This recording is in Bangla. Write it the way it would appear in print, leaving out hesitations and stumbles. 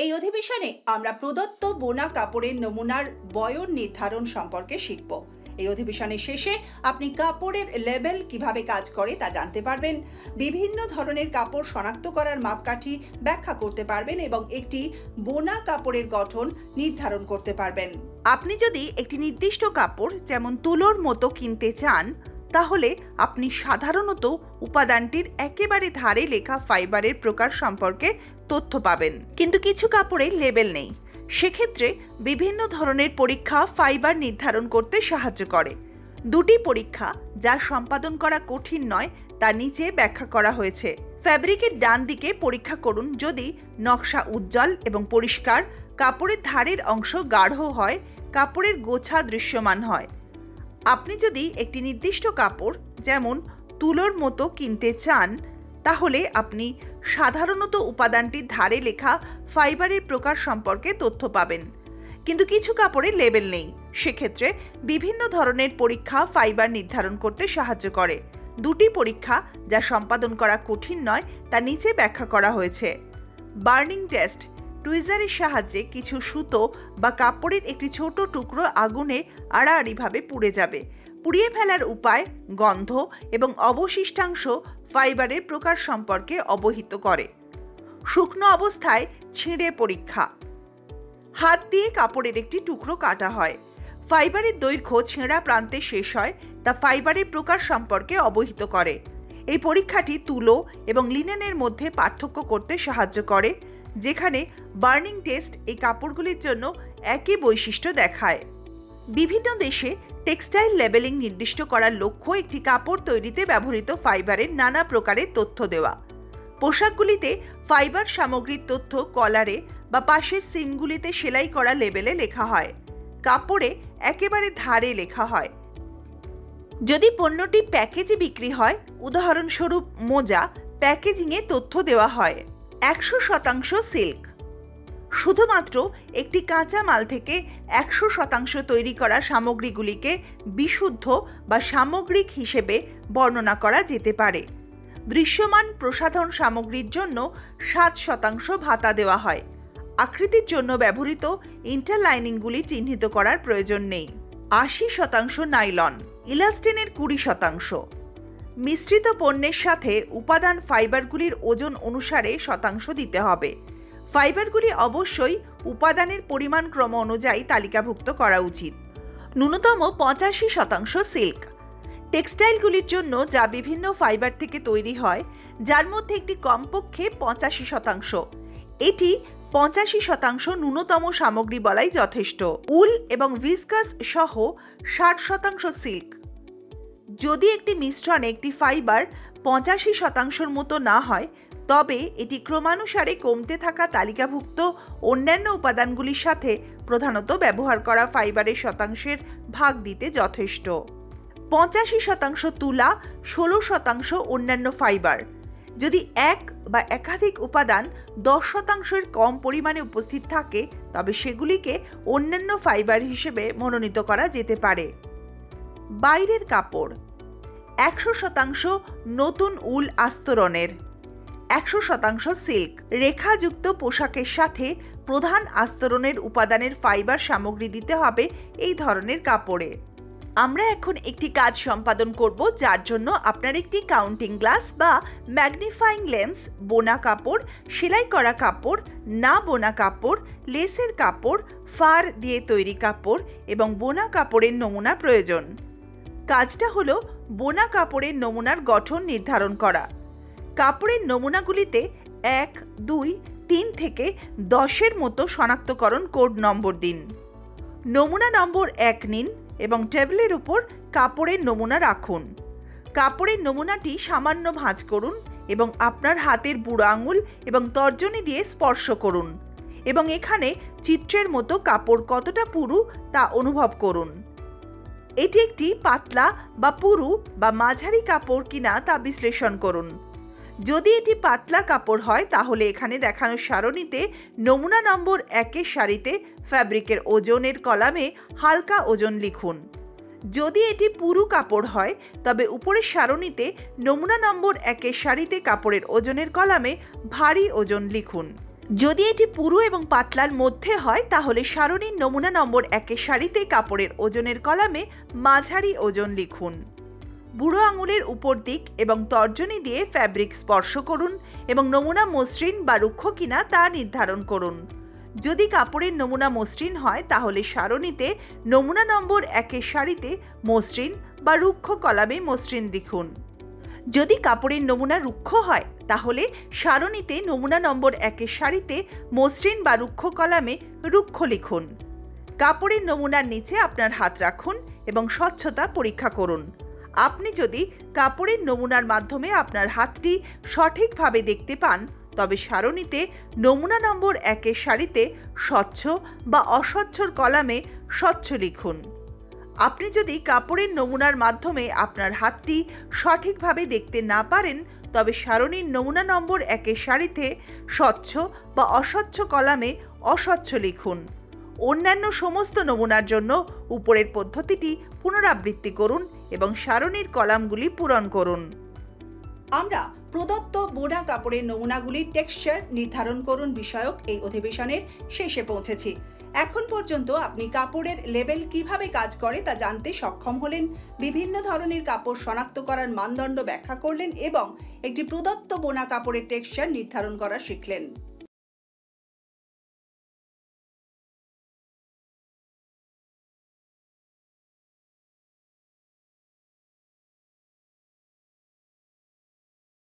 এই অধিবেশনে আমরা প্রদত্ত বোনা কাপড়ের নমুনার বয়ন নির্ধারণ সম্পর্কে শিখব। এই অধিবেশনের শেষে আপনি কাপড়ের লেবেল কিভাবে কাজ করে তা জানতে পারবেন, বিভিন্ন ধরনের কাপড় শনাক্ত করার মাপকাঠি ব্যাখ্যা করতে পারবেন এবং একটি বোনা কাপড়ের গঠন নির্ধারণ করতে পারবেন। আপনি যদি একটি নির্দিষ্ট কাপড় যেমন তুলোর মতো কিনতে চান, তাহলে আপনি সাধারণত উপাদানটির একেবারে ধারে লেখা ফাইবারের প্রকার সম্পর্কে তথ্য পাবেন, কিন্তু কিছু কাপড়ে লেবেল নেই। সেক্ষেত্রে বিভিন্ন ধরনের পরীক্ষা ফাইবার নির্ধারণ করতে সাহায্য করে। দুটি পরীক্ষা যা সম্পাদন করা কঠিন নয় তা নিচে ব্যাখ্যা করা হয়েছে। ফ্যাব্রিকের ডান দিকে পরীক্ষা করুন যদি নকশা উজ্জ্বল এবং পরিষ্কার, কাপড়ের ধারের অংশ গাঢ় হয়, কাপড়ের গোছা দৃশ্যমান হয়। আপনি যদি একটি নির্দিষ্ট কাপড় যেমন তুলোর মতো কিনতে চান, তাহলে আপনি সাধারণত উপাদানটির ধারে লেখা ফাইবারের প্রকার সম্পর্কে তথ্য পাবেন, কিন্তু কিছু কাপড়ে লেবেল নেই। সেক্ষেত্রে বিভিন্ন ধরনের পরীক্ষা ফাইবার নির্ধারণ করতে সাহায্য করে। দুটি পরীক্ষা যা সম্পাদন করা কঠিন নয় তা নিচে ব্যাখ্যা করা হয়েছে। বার্নিং টেস্ট: টুইজারের সাহায্যে কিছু সুতো বা কাপড়ের একটি ছোট টুকরো আগুনে আড়াআড়িভাবে পুড়ে যাবে। পুড়িয়ে ফেলার উপায়, গন্ধ এবং অবশিষ্টাংশ ফাইবারের প্রকার সম্পর্কে অবহিত করে। শুকনো অবস্থায় ছিঁড়ে পরীক্ষা: হাত দিয়ে কাপড়ের একটি টুকরো কাটা হয়, ফাইবারের দৈর্ঘ্য ছেঁড়া প্রান্তে শেষ হয়, তা ফাইবারের প্রকার সম্পর্কে অবহিত করে। এই পরীক্ষাটি তুলো এবং লিনেনের মধ্যে পার্থক্য করতে সাহায্য করে, যেখানে বার্নিং টেস্ট এই কাপড়গুলির জন্য একই বৈশিষ্ট্য দেখায়। বিভিন্ন দেশে টেক্সটাইল লেবেলিং নির্দিষ্ট করার লক্ষ্য একটি কাপড় তৈরিতে ব্যবহৃত ফাইবারের নানা প্রকারের তথ্য দেওয়া। পোশাকগুলিতে ফাইবার সামগ্রীর তথ্য কলারে বা পাশের সিমগুলিতে সেলাই করা লেবেলে লেখা হয়, কাপড়ে একেবারে ধারে লেখা হয়। যদি পণ্যটি প্যাকেজে বিক্রি হয়, উদাহরণস্বরূপ মোজা, প্যাকেজিংয়ে তথ্য দেওয়া হয়। 100% সিল্ক: শুধুমাত্র একটি কাঁচা মাল থেকে 100% তৈরি করা সামগ্রীগুলিকে বিশুদ্ধ বা সামগ্রিক হিসেবে বর্ণনা করা যেতে পারে। দৃশ্যমান প্রসাধন সামগ্রীর জন্য 7% ভাতা দেওয়া হয়। আকৃতির জন্য ব্যবহৃত ইন্টারলাইনিংগুলি চিহ্নিত করার প্রয়োজন নেই। 80% নাইলন, ইলাস্টিনের 20%। মিশ্রিত পণ্যের সাথে উপাদান ফাইবারগুলির ওজন অনুসারে শতাংশ দিতে হবে। ফাইবারগুলি অবশ্যই উপাদানের পরিমাণ ক্রম অনুযায়ী তালিকাভুক্ত করা উচিত। ন্যূনতম 85% সিল্ক: টেক্সটাইলগুলির জন্য যা বিভিন্ন ফাইবার থেকে তৈরি হয়, যার মধ্যে একটি কমপক্ষে 85%। এটি 85% ন্যূনতম সামগ্রী বলাই যথেষ্ট। উল এবং ভিসকাস সহ 60% সিল্ক: যদি একটি মিশ্রণে একটি ফাইবার 85%-র মতো না হয়, তবে এটি ক্রমানুসারে কমতে থাকা তালিকাভুক্ত অন্যান্য উপাদানগুলির সাথে প্রধানত ব্যবহার করা ফাইবারের শতাংশের ভাগ দিতে যথেষ্ট। 85% তুলা, 16% অন্যান্য ফাইবার। যদি এক বা একাধিক উপাদান 10%-এর কম পরিমাণে উপস্থিত থাকে, তবে সেগুলিকে অন্যান্য ফাইবার হিসেবে মনোনীত করা যেতে পারে। বাইরের কাপড়: 100% নতুন উল আস্তরণের, 100% সিল্ক। রেখাযুক্ত পোশাকের সাথে প্রধান আস্তরণের উপাদানের ফাইবার সামগ্রী দিতে হবে এই ধরনের কাপড়ে। আমরা এখন একটি কাজ সম্পাদন করব, যার জন্য আপনার একটি কাউন্টিং গ্লাস বা ম্যাগনিফাইং লেন্স, বোনা কাপড়, সেলাই করা কাপড়, না বোনা কাপড়, লেসের কাপড়, ফার দিয়ে তৈরি কাপড় এবং বোনা কাপড়ের নমুনা প্রয়োজন। কাজটা হলো বোনা কাপড়ের নমুনার গঠন নির্ধারণ করা। কাপড়ের নমুনাগুলিতে 1, 2, 3 থেকে 10-এর মতো শনাক্তকরণ কোড নম্বর দিন। নমুনা নম্বর 1 নিন এবং টেবিলের উপর কাপড়ের নমুনা রাখুন। কাপড়ের নমুনাটি সামান্য ভাঁজ করুন এবং আপনার হাতের বুড়ো আঙুল এবং তর্জনী দিয়ে স্পর্শ করুন এবং এখানে চিত্রের মতো কাপড় কতটা পুরু তা অনুভব করুন। এটি একটি পাতলা বা পুরু বা মাঝারি কাপড় কিনা তা বিশ্লেষণ করুন। যদি এটি পাতলা কাপড় হয়, তাহলে এখানে দেখানো সারণীতে নমুনা নম্বর 1-এর সারিতে ফ্যাব্রিকের ওজনের কলামে হালকা ওজন লিখুন। যদি এটি পুরু কাপড় হয়, তবে উপরের সারণীতে নমুনা নম্বর 1-এর সারিতে কাপড়ের ওজনের কলামে ভারী ওজন লিখুন। যদি এটি পুরু এবং পাতলার মধ্যে হয় তাহলে সারণীর নমুনা নম্বর 1-এর সারিতে কাপড়ের ওজনের কলামে মাঝারি ওজন লিখুন। বুড়ো আঙুলের উপর দিক এবং তর্জনী দিয়ে ফ্যাব্রিক স্পর্শ করুন এবং নমুনা মসৃণ বা রুক্ষ কিনা তা নির্ধারণ করুন। যদি কাপড়ের নমুনা মসৃণ হয় তাহলে সারণীতে নমুনা নম্বর 1-এর সারিতে মসৃণ বা রুক্ষ কলামে মসৃণ লিখুন। যদি কাপড়ের নমুনা রুক্ষ হয় তাহলে সারণীতে নমুনা নম্বর 1-এর সারিতে মসৃণ বা রুক্ষ কলামে রুক্ষ লিখুন। কাপড়ের নমুনার নিচে আপনার হাত রাখুন এবং স্বচ্ছতা পরীক্ষা করুন। আপনি যদি কাপড়ের নমুনার মাধ্যমে আপনার হাতটি সঠিকভাবে দেখতে পান তবে সারণীতে নমুনা নম্বর 1-এর সারিতে স্বচ্ছ বা অস্বচ্ছর কলামে স্বচ্ছ লিখুন। আপনি যদি কাপড়ের নমুনার মাধ্যমে আপনার হাতটি সঠিকভাবে দেখতে না পারেন তবে সারণীর নমুনা নম্বর 1-এর সারিতে স্বচ্ছ বা অস্বচ্ছ কলামে অস্বচ্ছ লিখুন। অন্যান্য সমস্ত নমুনার জন্য উপরের পদ্ধতিটি পুনরাবৃত্তি করুন এবং সারণীর কলামগুলি পূরণ করুন। আমরা প্রদত্ত বোনা কাপড়ের নমুনাগুলির টেক্সচার নির্ধারণ করুন বিষয়ক এই অধিবেশনের শেষে পৌঁছেছি। এখন পর্যন্ত আপনি কাপড়ের লেবেল কিভাবে কাজ করে তা জানতে সক্ষম হলেন, বিভিন্ন ধরনের কাপড় শনাক্ত করার মানদণ্ড ব্যাখ্যা করলেন এবং একটি প্রদত্ত বোনা কাপড়ের টেক্সচার নির্ধারণ করা শিখলেন।